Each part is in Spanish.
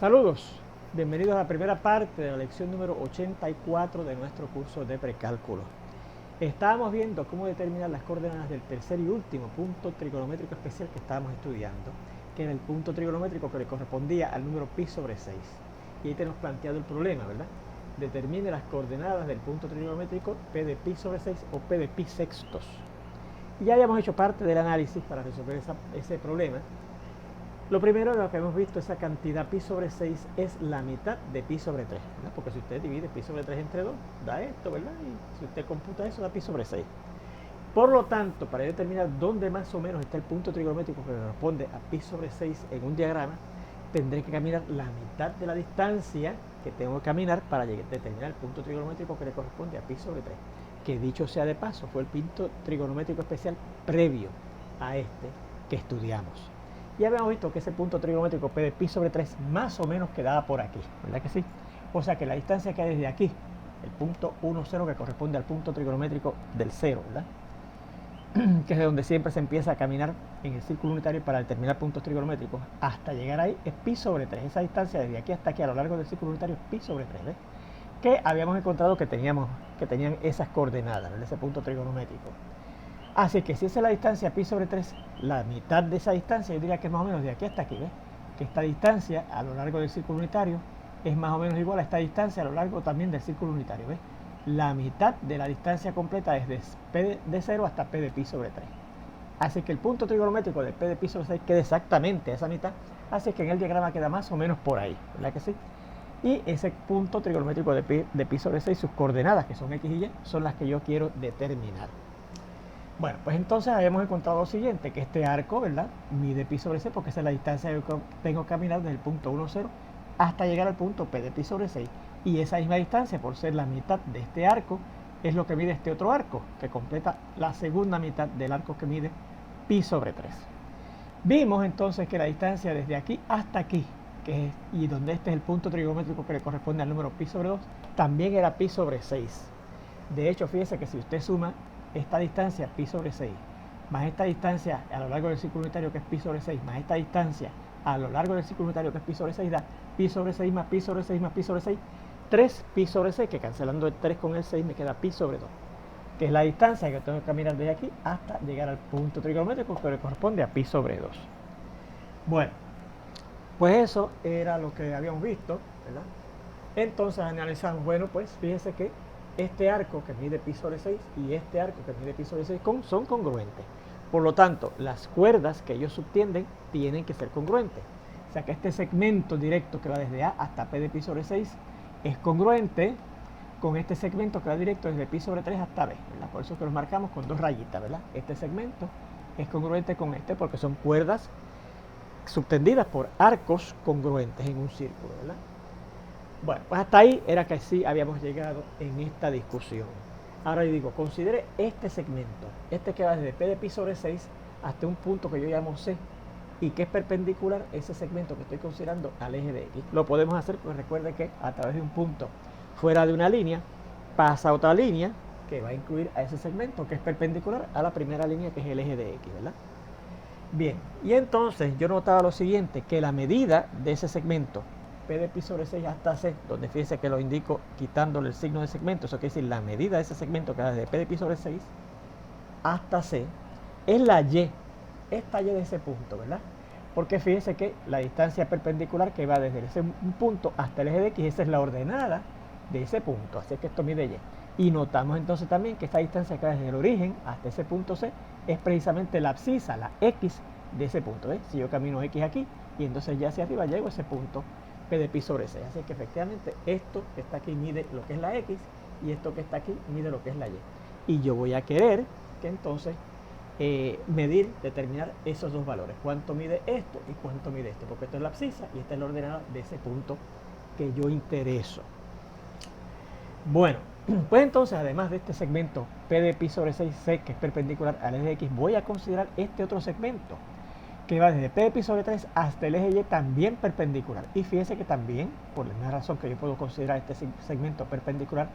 Saludos, bienvenidos a la primera parte de la lección número 84 de nuestro curso de precálculo. Estábamos viendo cómo determinar las coordenadas del tercer y último punto trigonométrico especial que estábamos estudiando, que era el punto trigonométrico que le correspondía al número pi sobre 6. Y ahí tenemos planteado el problema, ¿verdad? Determine las coordenadas del punto trigonométrico p de pi sobre 6 o p de pi sextos. Y ya habíamos hecho parte del análisis para resolver ese problema. Lo primero de lo que hemos visto, esa cantidad pi sobre 6 es la mitad de pi sobre 3, ¿verdad? Porque si usted divide pi sobre 3 entre 2, da esto, ¿verdad? Y si usted computa eso, da pi sobre 6. Por lo tanto, para determinar dónde más o menos está el punto trigonométrico que corresponde a pi sobre 6 en un diagrama, tendré que caminar la mitad de la distancia que tengo que caminar para determinar el punto trigonométrico que le corresponde a pi sobre 3. Que dicho sea de paso, fue el punto trigonométrico especial previo a este que estudiamos. Ya habíamos visto que ese punto trigonométrico p de pi sobre 3 más o menos quedaba por aquí, ¿verdad que sí? O sea que la distancia que hay desde aquí, el punto 1, 0, que corresponde al punto trigonométrico del 0, ¿verdad? Que es de donde siempre se empieza a caminar en el círculo unitario para determinar puntos trigonométricos, hasta llegar ahí es pi sobre 3. Esa distancia desde aquí hasta aquí a lo largo del círculo unitario es pi sobre 3, ¿ves? Que habíamos encontrado que tenían esas coordenadas, ¿verdad? Ese punto trigonométrico. Así que si esa es la distancia pi sobre 3, la mitad de esa distancia, yo diría que es más o menos de aquí hasta aquí, ¿ves? Que esta distancia a lo largo del círculo unitario es más o menos igual a esta distancia a lo largo también del círculo unitario, ¿ves? La mitad de la distancia completa es de p de 0 hasta p de pi sobre 3. Así que el punto trigonométrico de p de pi sobre 6 queda exactamente esa mitad, así que en el diagrama queda más o menos por ahí, ¿verdad que sí? Y ese punto trigonométrico de pi sobre 6, sus coordenadas, que son x y y, son las que yo quiero determinar. Bueno, pues entonces habíamos encontrado lo siguiente, que este arco, ¿verdad? Mide pi sobre 6 porque esa es la distancia que tengo que caminar desde el punto 1, 0 hasta llegar al punto p de pi sobre 6. Y esa misma distancia, por ser la mitad de este arco, es lo que mide este otro arco, que completa la segunda mitad del arco que mide pi sobre 3. Vimos entonces que la distancia desde aquí hasta aquí, y donde este es el punto trigonométrico que le corresponde al número pi sobre 2, también era pi sobre 6. De hecho, fíjese que si usted suma esta distancia pi sobre 6, más esta distancia a lo largo del círculo unitario que es pi sobre 6, más esta distancia a lo largo del círculo unitario que es pi sobre 6, da pi sobre 6 más pi sobre 6 más pi sobre 6, 3 pi sobre 6, que cancelando el 3 con el 6 me queda pi sobre 2, que es la distancia que tengo que caminar desde aquí hasta llegar al punto trigonométrico que le corresponde a pi sobre 2. Bueno, pues eso era lo que habíamos visto, ¿verdad? Entonces analizamos, bueno, pues fíjese que este arco que mide pi sobre 6 y este arco que mide pi sobre 6 son congruentes. Por lo tanto, las cuerdas que ellos subtienden tienen que ser congruentes. O sea que este segmento directo que va desde A hasta P de pi sobre 6 es congruente con este segmento que va directo desde pi sobre 3 hasta B, ¿verdad? Por eso que los marcamos con dos rayitas, ¿verdad? Este segmento es congruente con este porque son cuerdas subtendidas por arcos congruentes en un círculo, ¿verdad? Bueno, pues hasta ahí era que sí habíamos llegado en esta discusión. Ahora yo digo, considere este segmento, este que va desde P de pi sobre 6 hasta un punto que yo llamo C y que es perpendicular ese segmento que estoy considerando al eje de X. Lo podemos hacer, pues recuerde que a través de un punto fuera de una línea pasa otra línea que va a incluir a ese segmento que es perpendicular a la primera línea que es el eje de X, ¿verdad? Bien, y entonces yo notaba lo siguiente, que la medida de ese segmento P de pi sobre 6 hasta C, donde fíjense que lo indico quitándole el signo de segmento, eso quiere decir la medida de ese segmento que va desde P de pi sobre 6 hasta C, es la Y, esta Y de ese punto, ¿verdad? Porque fíjense que la distancia perpendicular que va desde ese punto hasta el eje de X, esa es la ordenada de ese punto, así que esto mide Y. Y notamos entonces también que esta distancia que va desde el origen hasta ese punto C es precisamente la abscisa, la X de ese punto, ¿ves? Si yo camino X aquí y entonces ya hacia arriba llego a ese punto P de pi sobre 6. Así que efectivamente esto que está aquí mide lo que es la X y esto que está aquí mide lo que es la Y. Y yo voy a querer que entonces determinar esos dos valores. Cuánto mide esto y cuánto mide esto. Porque esto es la abscisa y esta es la ordenada de ese punto que yo intereso. Bueno, pues entonces además de este segmento P de pi sobre 6C que es perpendicular al eje de X, voy a considerar este otro segmento que va desde P de pi sobre 3 hasta el eje Y también perpendicular. Y fíjense que también, por la misma razón que yo puedo considerar este segmento perpendicular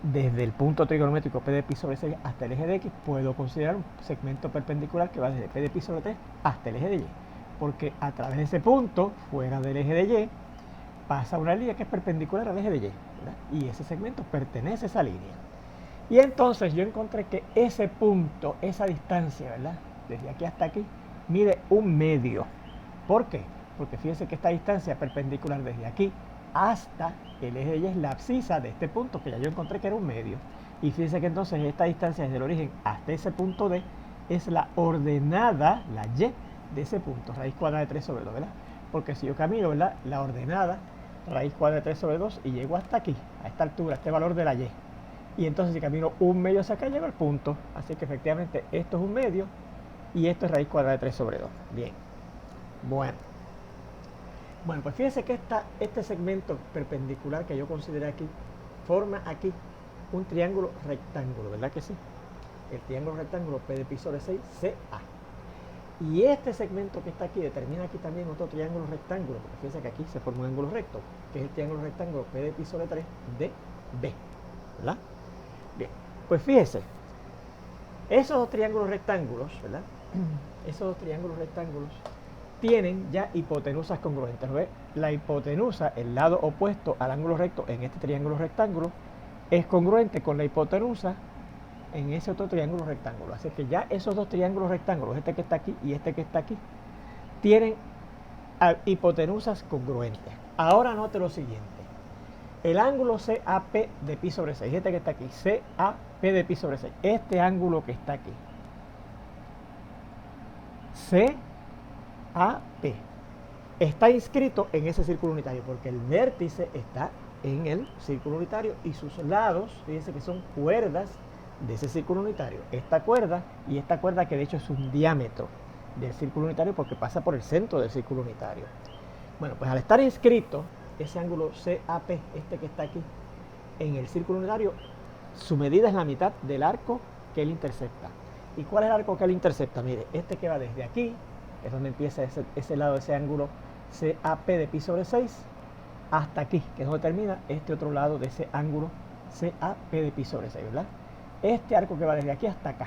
desde el punto trigonométrico P de pi sobre 6 hasta el eje de X, puedo considerar un segmento perpendicular que va desde P de pi sobre 3 hasta el eje de Y. Porque a través de ese punto, fuera del eje de Y, pasa una línea que es perpendicular al eje de Y, ¿verdad? Y ese segmento pertenece a esa línea. Y entonces yo encontré que ese punto, esa distancia, ¿verdad? Desde aquí hasta aquí, mide 1/2. ¿Por qué? Porque fíjense que esta distancia perpendicular desde aquí hasta el eje de Y es la abscisa de este punto, que ya yo encontré que era 1/2. Y fíjense que entonces esta distancia desde el origen hasta ese punto D es la ordenada, la Y de ese punto, raíz cuadrada de 3 sobre 2, ¿verdad? Porque si yo camino, ¿verdad? La ordenada, raíz cuadrada de 3 sobre 2, y llego hasta aquí, a esta altura, este valor de la Y. Y entonces si camino 1/2 hacia acá, llego al punto. Así que efectivamente esto es 1/2 y esto es raíz cuadrada de 3 sobre 2. Bien. Bueno, pues fíjense que este segmento perpendicular que yo consideré aquí, forma aquí un triángulo rectángulo, ¿verdad que sí? El triángulo rectángulo P de pi sobre 6, CA. Y este segmento que está aquí determina aquí también otro triángulo rectángulo, porque fíjense que aquí se forma un ángulo recto, que es el triángulo rectángulo P de pi sobre 3 de B, ¿verdad? Bien, pues fíjense, esos dos triángulos rectángulos, ¿verdad? Esos dos triángulos rectángulos tienen ya hipotenusas congruentes. ¿Ves? La hipotenusa, el lado opuesto al ángulo recto en este triángulo rectángulo, es congruente con la hipotenusa en ese otro triángulo rectángulo. Así que ya esos dos triángulos rectángulos, este que está aquí y este que está aquí, tienen hipotenusas congruentes. Ahora note lo siguiente. El ángulo CAP de pi sobre 6, este que está aquí, CAP de pi sobre 6, este ángulo que está aquí, CAP, está inscrito en ese círculo unitario, porque el vértice está en el círculo unitario y sus lados, fíjense que son cuerdas de ese círculo unitario. Esta cuerda y esta cuerda, que de hecho es un diámetro del círculo unitario porque pasa por el centro del círculo unitario. Bueno, pues al estar inscrito ese ángulo CAP, este que está aquí, en el círculo unitario, su medida es la mitad del arco que él intercepta. ¿Y cuál es el arco que él intercepta? Mire, este que va desde aquí, es donde empieza ese lado de ese ángulo CAP de pi sobre 6, hasta aquí, que es donde termina este otro lado de ese ángulo CAP de pi sobre 6, ¿verdad? Este arco que va desde aquí hasta acá.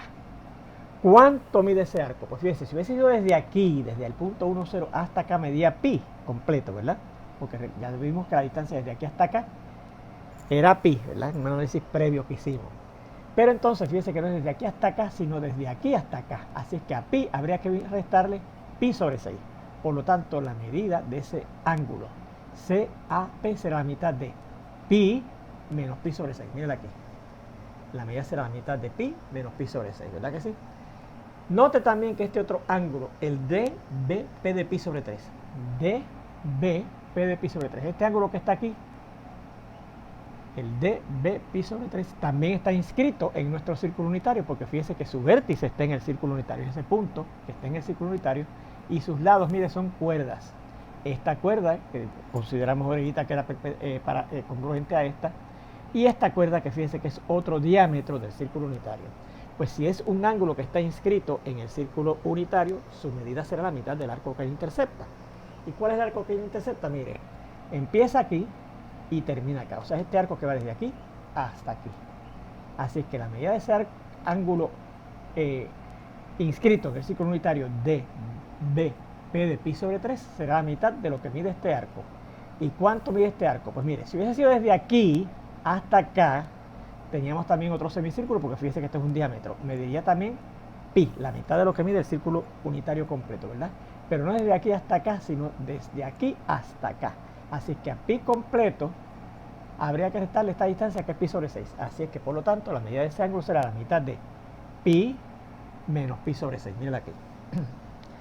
¿Cuánto mide ese arco? Pues fíjense, si hubiese ido desde aquí, desde el punto 1, 0 hasta acá, medía pi completo, ¿verdad? Porque ya vimos que la distancia desde aquí hasta acá era pi, ¿verdad? En un análisis previo que hicimos. Pero entonces, fíjense que no es desde aquí hasta acá, sino desde aquí hasta acá. Así es que a pi habría que restarle pi sobre 6. Por lo tanto, la medida de ese ángulo CAP será la mitad de pi menos pi sobre 6. Mírenla aquí. La medida será la mitad de pi menos pi sobre 6, ¿verdad que sí? Note también que este otro ángulo, el DBP de pi sobre 3, DBP de pi sobre 3, este ángulo que está aquí, el DB pi sobre 3, también está inscrito en nuestro círculo unitario, porque fíjense que su vértice está en el círculo unitario, ese punto que está en el círculo unitario, y sus lados, mire, son cuerdas. Esta cuerda, que consideramos ahorita que era congruente a esta, y esta cuerda, que fíjense que es otro diámetro del círculo unitario. Pues si es un ángulo que está inscrito en el círculo unitario, su medida será la mitad del arco que él intercepta. ¿Y cuál es el arco que él intercepta? Mire, empieza aquí y termina acá. O sea, es este arco que va desde aquí hasta aquí. Así es que la medida de ese ángulo inscrito en el círculo unitario DBP de pi sobre 3 será la mitad de lo que mide este arco. ¿Y cuánto mide este arco? Pues mire, si hubiese sido desde aquí hasta acá, teníamos también otro semicírculo, porque fíjense que esto es un diámetro. Mediría también pi, la mitad de lo que mide el círculo unitario completo, ¿verdad? Pero no desde aquí hasta acá, sino desde aquí hasta acá. Así que a pi completo habría que restarle esta distancia, que es pi sobre 6. Así es que, por lo tanto, la medida de ese ángulo será la mitad de pi menos pi sobre 6. Mírenla aquí.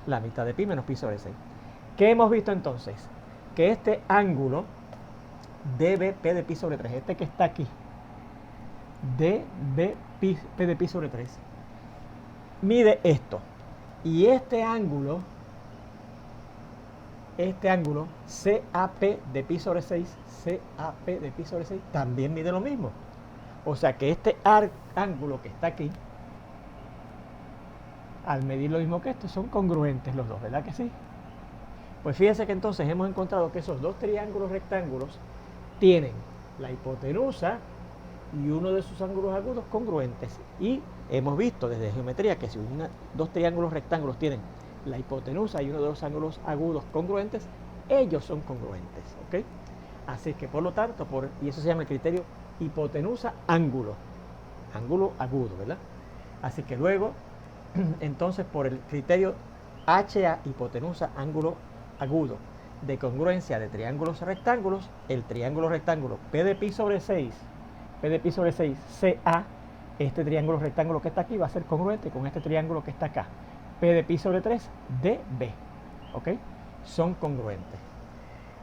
La mitad de pi menos pi sobre 6. ¿Qué hemos visto entonces? Que este ángulo DBP de pi sobre 3, este que está aquí, DBP de pi sobre 3, mide esto. Y este ángulo CAP de pi sobre 6, CAP de pi sobre 6, también mide lo mismo. O sea que este ángulo que está aquí, al medir lo mismo que esto, son congruentes los dos, ¿verdad que sí? Pues fíjense que entonces hemos encontrado que esos dos triángulos rectángulos tienen la hipotenusa y uno de sus ángulos agudos congruentes. Y hemos visto desde geometría que si dos triángulos rectángulos tienen la hipotenusa y uno de los ángulos agudos congruentes, ellos son congruentes, ¿ok? Así que por lo tanto, y eso se llama el criterio hipotenusa ángulo agudo, ¿verdad? Así que luego, entonces por el criterio HA, hipotenusa ángulo agudo, de congruencia de triángulos rectángulos, el triángulo rectángulo P de pi sobre 6, CA, este triángulo rectángulo que está aquí va a ser congruente con este triángulo que está acá, P de pi sobre 3, DB, ¿ok? Son congruentes.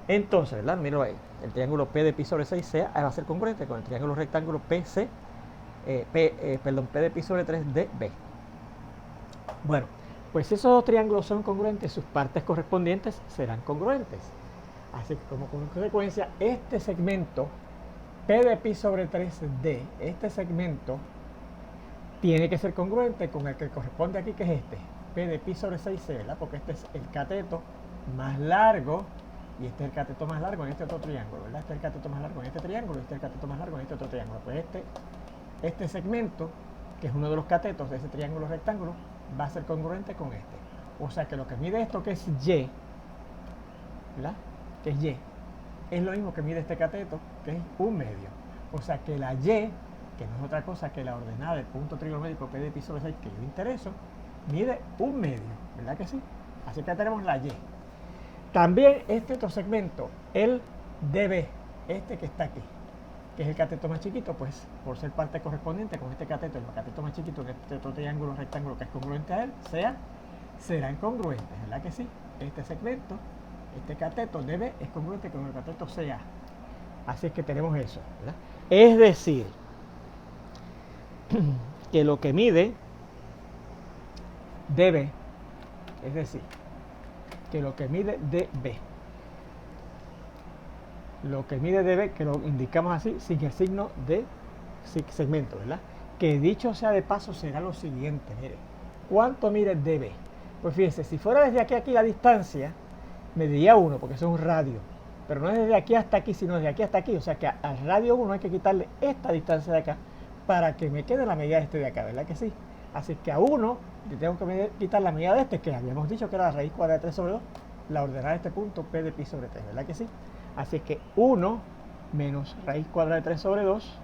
Entonces, ¿verdad? Míralo ahí, el triángulo P de pi sobre 6, CA, va a ser congruente con el triángulo rectángulo PC, P de pi sobre 3, DB. Bueno, pues si esos dos triángulos son congruentes, sus partes correspondientes serán congruentes. Así que como consecuencia, este segmento P de pi sobre 3D, este segmento tiene que ser congruente con el que corresponde aquí, que es este, P de pi sobre 6C, ¿verdad? Porque este es el cateto más largo y este es el cateto más largo en este otro triángulo, ¿verdad? Este es el cateto más largo en este triángulo y este es el cateto más largo en este otro triángulo. Pues este segmento, que es uno de los catetos de ese triángulo rectángulo, va a ser congruente con este. O sea que lo que mide esto, que es Y, ¿verdad? Que es Y, es lo mismo que mide este cateto, que es un medio. O sea que la Y, que no es otra cosa que la ordenada del punto trigonométrico P de pi sobre 6 que yo intereso, mide un medio, ¿verdad que sí? Así que tenemos la Y. También este otro segmento, el DB, este que está aquí, que es el cateto más chiquito, pues por ser parte correspondiente con este cateto, el cateto más chiquito que este otro triángulo rectángulo que es congruente a él, serán congruentes, ¿verdad que sí? Este segmento, este cateto DB es congruente con el cateto CA. Así es que tenemos eso, ¿verdad? Es decir, que lo que mide DB, es decir, que lo que mide DB, que lo indicamos así, sin el signo de segmento, ¿verdad? Que dicho sea de paso será lo siguiente, mire, ¿cuánto mide DB? Pues fíjense, si fuera desde aquí a aquí la distancia, mediría 1, porque eso es un radio, pero no es desde aquí hasta aquí, sino desde aquí hasta aquí, o sea que al radio 1 hay que quitarle esta distancia de acá, para que me quede la medida de este de acá, ¿verdad que sí? Así que a 1 le tengo que quitar la medida de este, que habíamos dicho que era la raíz cuadrada de 3 sobre 2, la ordenada de este punto P de pi sobre 3, ¿verdad que sí? Así que 1 menos raíz cuadrada de 3 sobre 2,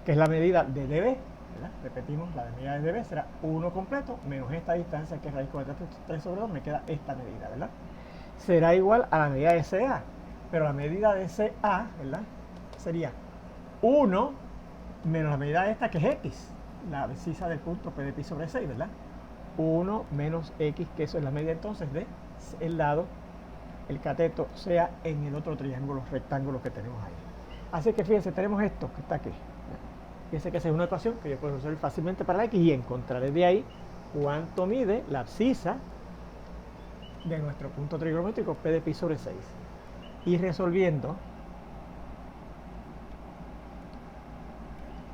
que es la medida de dB, ¿verdad? Repetimos, la medida de dB será 1 completo, menos esta distancia que es raíz cuadrada de 3 sobre 2, me queda esta medida, ¿verdad? Será igual a la medida de CA, pero la medida de CA, ¿verdad? Sería 1 menos la medida de esta, que es X, la abscisa del punto P de pi sobre 6, ¿verdad? 1 menos X, que eso es la medida entonces de el lado, el cateto sea en el otro triángulo rectángulo que tenemos ahí. Así que fíjense, tenemos esto que está aquí. Fíjense que esa es una ecuación que yo puedo resolver fácilmente para la X y encontraré de ahí cuánto mide la abscisa de nuestro punto trigonométrico P de pi sobre 6. Y resolviendo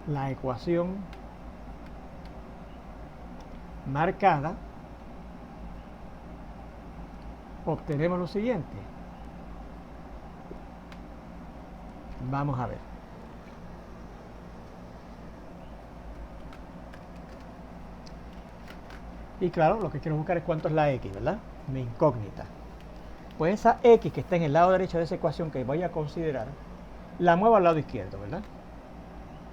la ecuación marcada, obtenemos lo siguiente. Vamos a ver. Y claro, lo que quiero buscar es cuánto es la X, ¿verdad? Mi incógnita. Pues esa X que está en el lado derecho de esa ecuación que voy a considerar, la muevo al lado izquierdo, ¿verdad?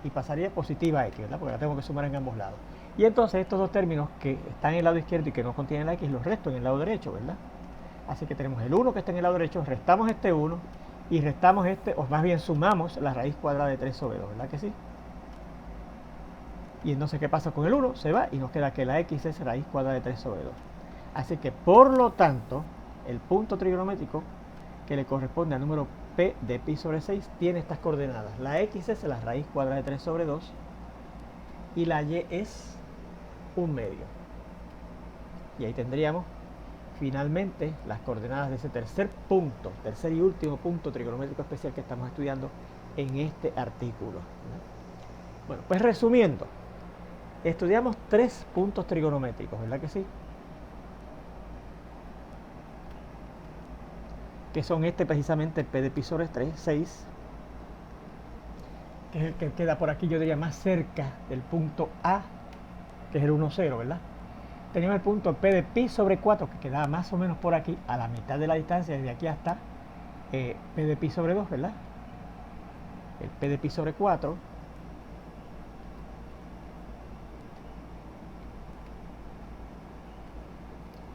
Y pasaría positiva a X, ¿verdad? Porque la tengo que sumar en ambos lados. Y entonces estos dos términos que están en el lado izquierdo y que no contienen la X, los resto en el lado derecho, ¿verdad? Así que tenemos el 1 que está en el lado derecho, restamos este 1 y restamos este, o más bien sumamos la raíz cuadrada de 3 sobre 2, ¿verdad que sí? Y entonces, ¿qué pasa con el 1? Se va y nos queda que la X es raíz cuadrada de 3 sobre 2. Así que, por lo tanto, el punto trigonométrico que le corresponde al número P de pi sobre 6 tiene estas coordenadas. La X es la raíz cuadrada de 3 sobre 2 y la Y es un medio. Y ahí tendríamos finalmente las coordenadas de ese tercer y último punto trigonométrico especial que estamos estudiando en este artículo. Bueno, pues resumiendo, estudiamos 3 puntos trigonométricos, ¿verdad que sí? Que son precisamente P de pi sobre 6, que es el que queda por aquí, yo diría, más cerca del punto A, que es el 1, 0, ¿verdad? Tenemos el punto P de pi sobre 4, que queda más o menos por aquí, a la mitad de la distancia, desde aquí hasta P de pi sobre 2, ¿verdad? El P de pi sobre 4.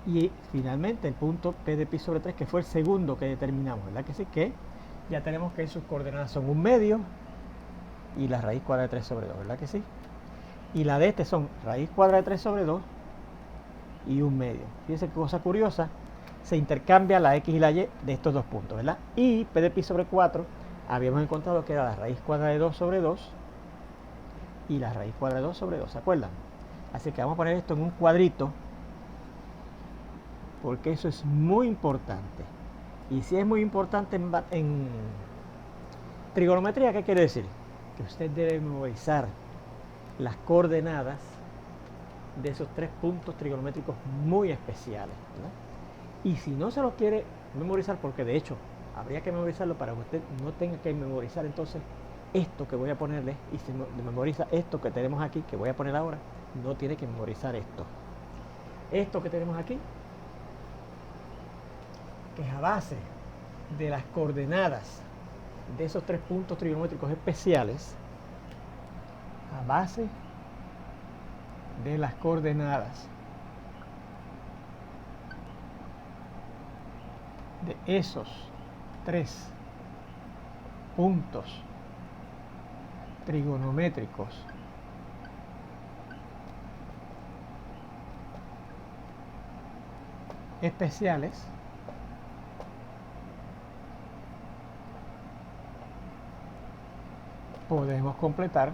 Y finalmente el punto P de pi sobre 3, que fue el segundo que determinamos, ¿verdad? Que sí, que ya tenemos que sus coordenadas son 1/2 y la raíz cuadrada de 3 sobre 2, ¿verdad que sí? Y la de este son raíz cuadrada de 3 sobre 2 y 1/2. Fíjense qué cosa curiosa, se intercambia la x y la y de estos dos puntos, ¿verdad? Y P de pi sobre 4 habíamos encontrado que era la raíz cuadrada de 2 sobre 2 y la raíz cuadrada de 2 sobre 2, ¿se acuerdan? Así que vamos a poner esto en un cuadrito, porque eso es muy importante. Y si es muy importante en trigonometría, ¿qué quiere decir? Que usted debe memorizar las coordenadas de esos tres puntos trigonométricos muy especiales, ¿verdad? Y si no se los quiere memorizar, porque de hecho habría que memorizarlo para que usted no tenga que memorizar entonces esto que voy a ponerle, y si memoriza esto que tenemos aquí, que voy a poner ahora, no tiene que memorizar esto. Esto que tenemos aquí, que es a base de las coordenadas de esos tres puntos trigonométricos especiales, a base de las coordenadas de esos tres puntos trigonométricos especiales, podemos completar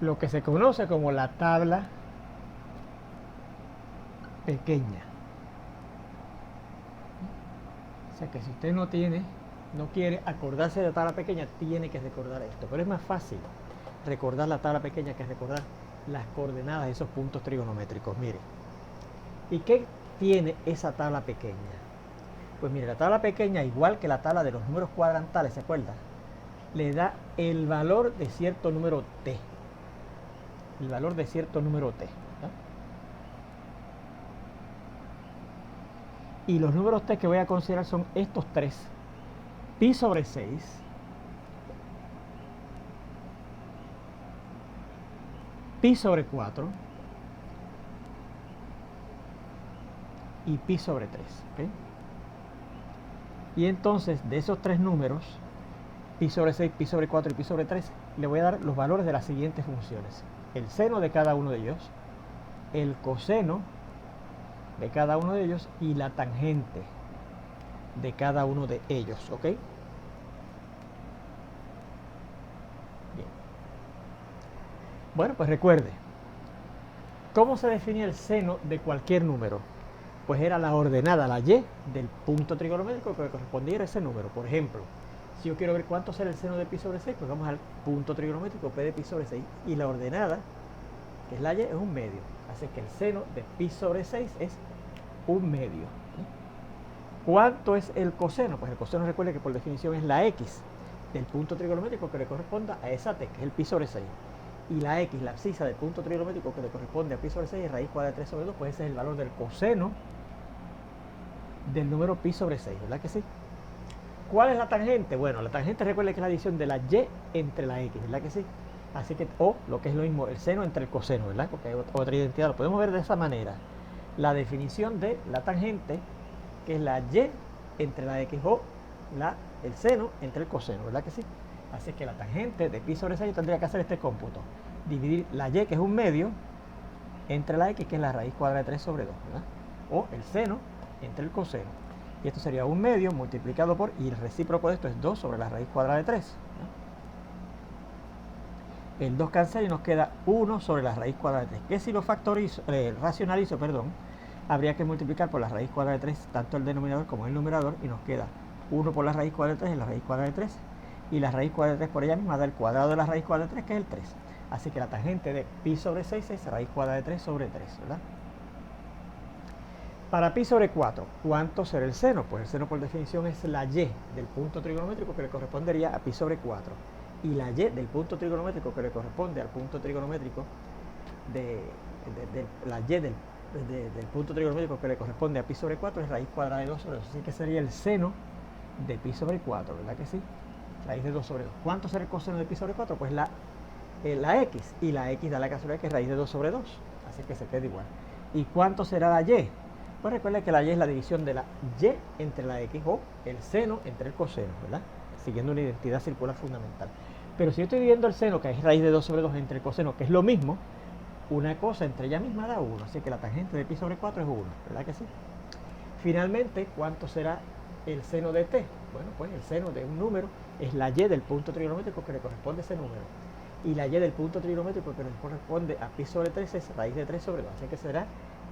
lo que se conoce como la tabla pequeña. O sea que si usted no quiere acordarse de la tabla pequeña, tiene que recordar esto. Pero es más fácil recordar la tabla pequeña que recordar las coordenadas de esos puntos trigonométricos. Mire, ¿y qué tiene esa tabla pequeña? Pues mire, la tabla pequeña, igual que la tabla de los números cuadrantales, ¿se acuerda? Le da el valor de cierto número t. El valor de cierto número t. Y los números t que voy a considerar son estos tres: pi sobre 6, pi sobre 4 y pi sobre 3. ¿Okay? Y entonces de esos tres números, pi sobre 6, pi sobre 4 y pi sobre 3, le voy a dar los valores de las siguientes funciones: el seno de cada uno de ellos, el coseno de cada uno de ellos y la tangente de cada uno de ellos. ¿Ok? Bien. Bueno, pues recuerde, ¿cómo se definía el seno de cualquier número? Pues era la ordenada, la y del punto trigonométrico que correspondía a ese número. Por ejemplo, si yo quiero ver cuánto será el seno de pi sobre 6, pues vamos al punto trigonométrico P de pi sobre 6. Y la ordenada, que es la y, es 1/2. Así que el seno de pi sobre 6 es 1/2. ¿Cuánto es el coseno? Pues el coseno, recuerde que por definición es la x del punto trigonométrico que le corresponda a esa t, que es el pi sobre 6. Y la x, la abscisa del punto trigonométrico que le corresponde a pi sobre 6, es raíz cuadrada de 3 sobre 2, pues ese es el valor del coseno del número pi sobre 6, ¿verdad que sí? ¿Cuál es la tangente? Bueno, la tangente, recuerde que es la adición de la y entre la x, ¿verdad que sí? Así que, o lo que es lo mismo, el seno entre el coseno, ¿verdad? Porque hay otra identidad, lo podemos ver de esa manera. La definición de la tangente, que es la y entre la x, o el seno entre el coseno, ¿verdad que sí? Así que la tangente de pi sobre 6 yo tendría que hacer este cómputo: dividir la y, que es 1/2, entre la x, que es la raíz cuadrada de 3 sobre 2, ¿verdad? O el seno entre el coseno. Y esto sería 1/2 multiplicado por, y el recíproco de esto es 2 sobre la raíz cuadrada de 3. ¿No? El 2 cancela y nos queda 1 sobre la raíz cuadrada de 3. Que si lo racionalizo, habría que multiplicar por la raíz cuadrada de 3 tanto el denominador como el numerador, y nos queda 1 por la raíz cuadrada de 3 en la raíz cuadrada de 3. Y la raíz cuadrada de 3 por ella misma da el cuadrado de la raíz cuadrada de 3, que es el 3. Así que la tangente de pi sobre 6 es raíz cuadrada de 3 sobre 3, ¿verdad? Para pi sobre 4, ¿cuánto será el seno? Pues el seno por definición es la y del punto trigonométrico que le correspondería a pi sobre 4. Y la y del punto trigonométrico que le corresponde al punto trigonométrico la y del del punto trigonométrico que le corresponde a pi sobre 4 es raíz cuadrada de 2 sobre 2. Así que sería el seno de pi sobre 4, ¿verdad que sí? Raíz de 2 sobre 2. ¿Cuánto será el coseno de pi sobre 4? Pues la x. Y la x da la casualidad que es raíz de 2 sobre 2. Así que se queda igual. ¿Y cuánto será la y? Pues recuerden que la y es la división de la y entre la x o el seno entre el coseno, ¿verdad? Siguiendo una identidad circular fundamental. Pero si yo estoy dividiendo el seno, que es raíz de 2 sobre 2, entre el coseno, que es lo mismo, una cosa entre ella misma da 1. Así que la tangente de pi sobre 4 es 1, ¿verdad que sí? Finalmente, ¿cuánto será el seno de t? Bueno, pues el seno de un número es la y del punto trigonométrico que le corresponde a ese número. Y la y del punto trigonométrico que le corresponde a pi sobre 3 es raíz de 3 sobre 2. Así que será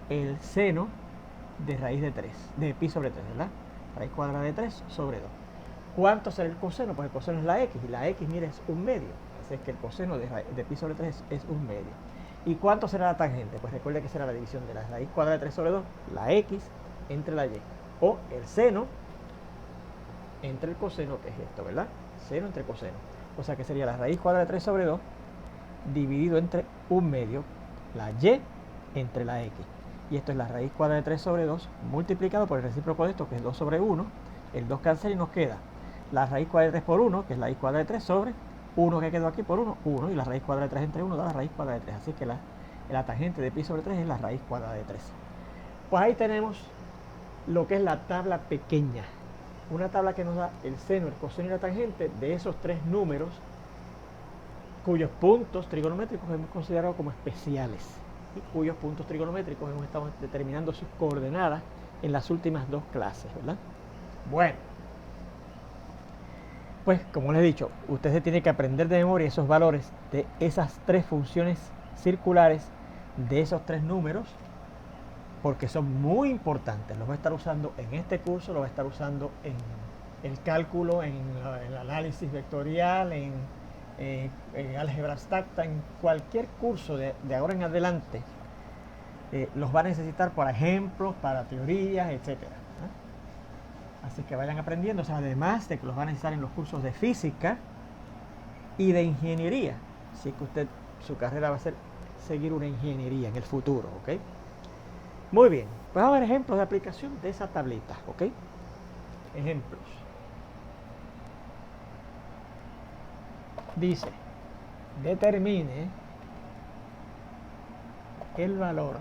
el seno de raíz de 3, de pi sobre 3, ¿verdad? Raíz cuadrada de 3 sobre 2. ¿Cuánto será el coseno? Pues el coseno es la x, y la x, mire, es un medio. Así es que el coseno de pi sobre 3 es un medio. ¿Y cuánto será la tangente? Pues recuerde que será la división de la raíz cuadrada de 3 sobre 2, la x, entre la y. O el seno entre el coseno, que es esto, ¿verdad? Seno entre coseno. O sea que sería la raíz cuadrada de 3 sobre 2 dividido entre un medio, la y entre la x. Y esto es la raíz cuadrada de 3 sobre 2 multiplicado por el recíproco de esto, que es 2 sobre 1. El 2 cancela y nos queda la raíz cuadrada de 3 por 1, que es la raíz cuadrada de 3 sobre 1 que quedó aquí por 1, 1. Y la raíz cuadrada de 3 entre 1 da la raíz cuadrada de 3. Así que la tangente de pi sobre 3 es la raíz cuadrada de 3. Pues ahí tenemos lo que es la tabla pequeña. Una tabla que nos da el seno, el coseno y la tangente de esos tres números cuyos puntos trigonométricos hemos considerado como especiales y cuyos puntos trigonométricos hemos estado determinando sus coordenadas en las últimas dos clases, ¿verdad? Bueno, pues como les he dicho, ustedes tienen que aprender de memoria esos valores de esas tres funciones circulares de esos tres números, porque son muy importantes. Los voy a estar usando en este curso, los voy a estar usando en el cálculo, en el análisis vectorial, en álgebra abstracta, en cualquier curso de ahora en adelante. Los va a necesitar para ejemplos, para teorías, etc. Así que vayan aprendiendo, o sea, además de que los va a necesitar en los cursos de física y de ingeniería. Así que usted, su carrera va a ser seguir una ingeniería en el futuro, ¿ok? Muy bien, pues vamos a ver ejemplos de aplicación de esa tablita, ¿ok? Ejemplos. Dice, determine el valor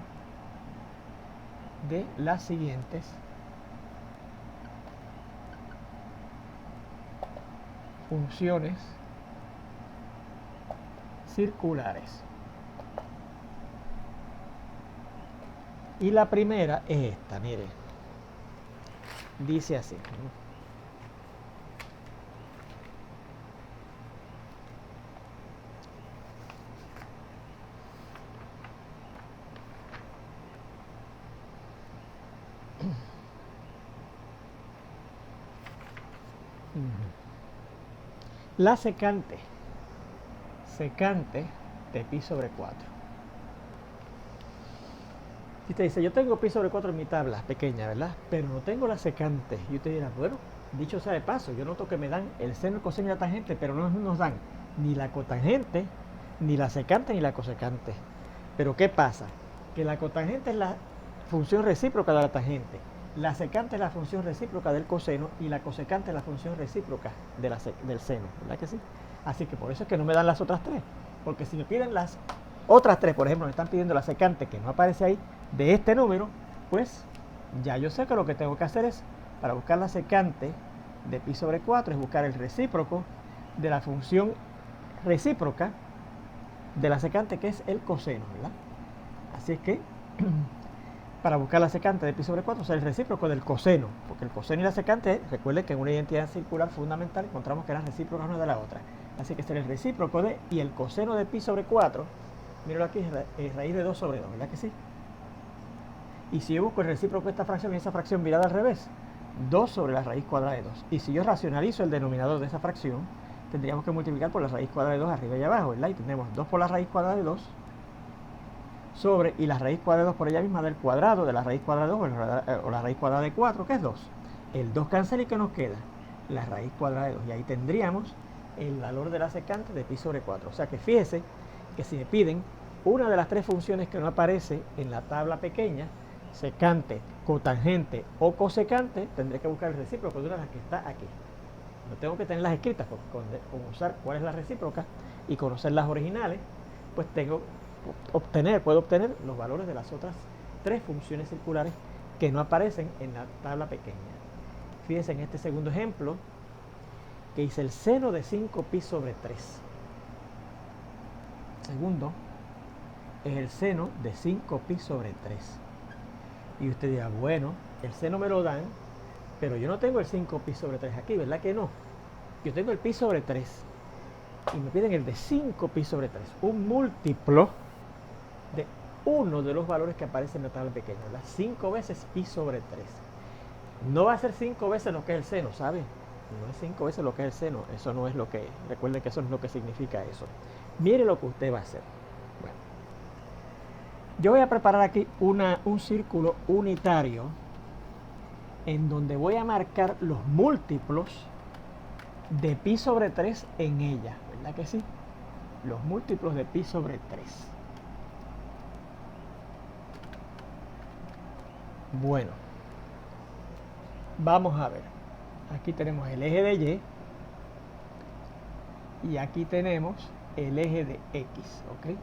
de las siguientes funciones circulares. Y la primera es esta, mire. Dice así. La secante de pi sobre 4. Si usted dice, yo tengo pi sobre 4 en mi tabla pequeña, ¿verdad? Pero no tengo la secante. Y usted dirá, bueno, dicho sea de paso, yo noto que me dan el seno, el coseno y la tangente, pero no nos dan ni la cotangente, ni la secante, ni la cosecante. Pero ¿qué pasa? Que la cotangente es la función recíproca de la tangente, la secante es la función recíproca del coseno y la cosecante es la función recíproca de del seno, ¿verdad que sí? Así que por eso es que no me dan las otras tres, porque si me piden las otras tres, por ejemplo, me están pidiendo la secante que no aparece ahí de este número, pues ya yo sé que lo que tengo que hacer es, para buscar la secante de pi sobre 4, es buscar el recíproco de la función recíproca de la secante, que es el coseno, ¿verdad? Así es que para buscar la secante de pi sobre 4, o sea, el recíproco del coseno, porque el coseno y la secante, recuerden que en una identidad circular fundamental encontramos que eran recíprocas una de la otra. Así que será el recíproco de, y el coseno de pi sobre 4, míralo aquí, es raíz de 2 sobre 2, ¿verdad que sí? Y si yo busco el recíproco de esta fracción y esa fracción virada al revés, 2 sobre la raíz cuadrada de 2. Y si yo racionalizo el denominador de esa fracción, tendríamos que multiplicar por la raíz cuadrada de 2 arriba y abajo, ¿verdad? Y tendremos 2 por la raíz cuadrada de 2 sobre, y la raíz cuadrada de 2 por ella misma del cuadrado de la raíz cuadrada de 2 o la raíz cuadrada de 4, que es 2. El 2 cancela y ¿qué nos queda? La raíz cuadrada de 2. Y ahí tendríamos el valor de la secante de pi sobre 4. O sea que fíjese que si me piden una de las tres funciones que no aparece en la tabla pequeña, secante, cotangente o cosecante, tendré que buscar el recíproco de una de las que está aquí. No tengo que tenerlas escritas, porque con usar cuál es la recíproca y conocer las originales, pues puedo obtener los valores de las otras tres funciones circulares que no aparecen en la tabla pequeña. Fíjense en este segundo ejemplo, que dice el seno de 5pi sobre 3. Segundo es el seno de 5pi sobre 3. Y usted dirá, bueno, el seno me lo dan, pero yo no tengo el 5pi sobre 3 aquí, ¿verdad que no? Yo tengo el pi sobre 3 y me piden el de 5pi sobre 3, un múltiplo de uno de los valores que aparecen en la tabla pequeña, ¿verdad? 5 veces pi sobre 3. No va a ser 5 veces lo que es el seno, ¿sabe? No es 5 veces lo que es el seno, eso no es lo que, recuerden que eso no es lo que significa eso. Mire lo que usted va a hacer. Bueno, yo voy a preparar aquí un círculo unitario en donde voy a marcar los múltiplos de pi sobre 3 en ella, ¿verdad que sí? Los múltiplos de pi sobre 3. Bueno, vamos a ver. Aquí tenemos el eje de Y y aquí tenemos el eje de X, ¿ok?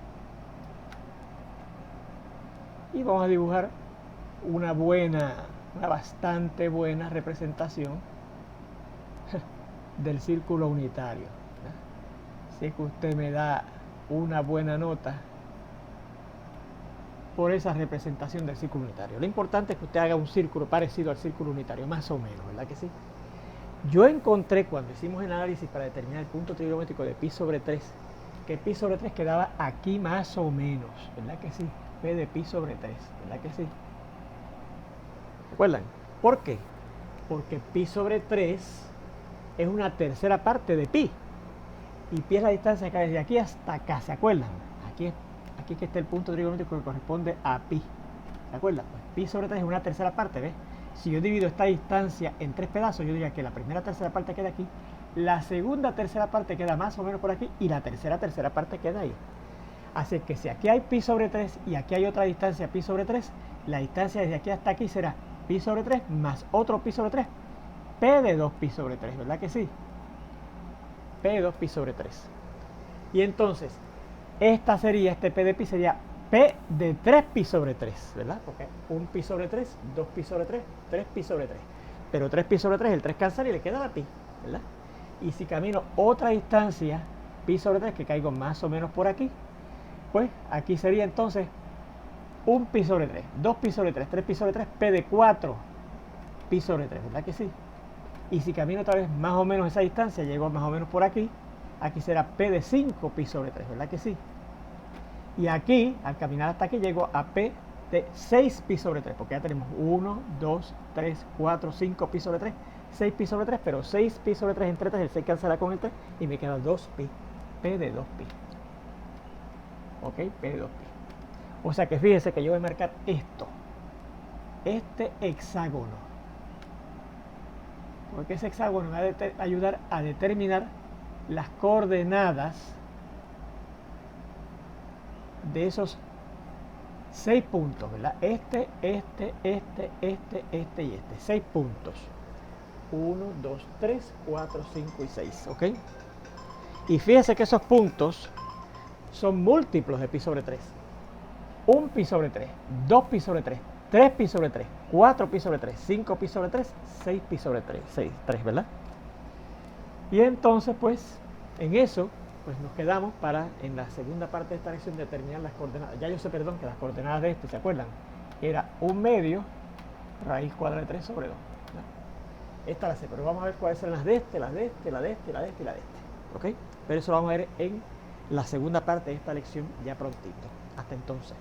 Y vamos a dibujar una bastante buena representación del círculo unitario. Si es que usted me da una buena nota por esa representación del círculo unitario. Lo importante es que usted haga un círculo parecido al círculo unitario, más o menos, ¿verdad que sí? Yo encontré cuando hicimos el análisis para determinar el punto trigonométrico de pi sobre 3, que pi sobre 3 quedaba aquí más o menos, ¿verdad que sí? P de pi sobre 3, ¿verdad que sí? ¿Recuerdan? ¿Por qué? Porque pi sobre 3 es una tercera parte de pi. Y pi es la distancia que hay desde aquí hasta acá, ¿se acuerdan? Aquí que está el punto trigonométrico que corresponde a pi. ¿Se acuerdan? Pues pi sobre 3 es una tercera parte, ¿ves? Si yo divido esta distancia en 3 pedazos, yo diría que la primera tercera parte queda aquí, la segunda tercera parte queda más o menos por aquí y la tercera parte queda ahí. Así que si aquí hay pi sobre 3 y aquí hay otra distancia pi sobre 3, la distancia desde aquí hasta aquí será pi sobre 3 más otro pi sobre 3, p de 2 pi sobre 3, ¿verdad que sí? P de 2 pi sobre 3. Y entonces, este p de pi sería p de 3 pi sobre 3, ¿verdad? Porque 1 pi sobre 3, 2 pi sobre 3, 3 pi sobre 3. Pero 3 pi sobre 3, el 3 cancela y le queda la pi, ¿verdad? Y si camino otra distancia, pi sobre 3, que caigo más o menos por aquí, pues aquí sería entonces 1 pi sobre 3, 2 pi sobre 3, 3 pi sobre 3, p de 4 pi sobre 3, ¿verdad que sí? Y si camino otra vez más o menos esa distancia, llego más o menos por aquí, aquí será p de 5 pi sobre 3, ¿verdad que sí? Y aquí, al caminar hasta aquí, llego a p de 6 pi sobre 3, porque ya tenemos 1, 2, 3, 4, 5 pi sobre 3, 6 pi sobre 3, pero 6 pi sobre 3 entre 3, el 6 cancela con el 3 y me queda 2 pi, p de 2 pi. ¿Ok? P de 2 pi. O sea que fíjense que yo voy a marcar esto, este hexágono, porque ese hexágono me va a ayudar a determinar las coordenadas de esos 6 puntos, ¿verdad? Este y este. 6 puntos. 1, 2, 3, 4, 5 y 6, ¿ok? Y fíjense que esos puntos son múltiplos de pi sobre 3. 1 pi sobre 3, 2 pi sobre 3, 3 pi sobre 3, 4 pi sobre 3, 5 pi sobre 3, 6 pi sobre 3, 3, ¿verdad? Y entonces, pues, en eso, pues nos quedamos para, en la segunda parte de esta lección, determinar las coordenadas. Ya yo sé, perdón, que las coordenadas de este, ¿se acuerdan? Era 1/2 raíz cuadrada de 3 sobre 2. ¿No? Esta la sé, pero vamos a ver cuáles son las de este, las de este, la de este, la de este y la de este. ¿Ok? Pero eso lo vamos a ver en la segunda parte de esta lección ya prontito. Hasta entonces.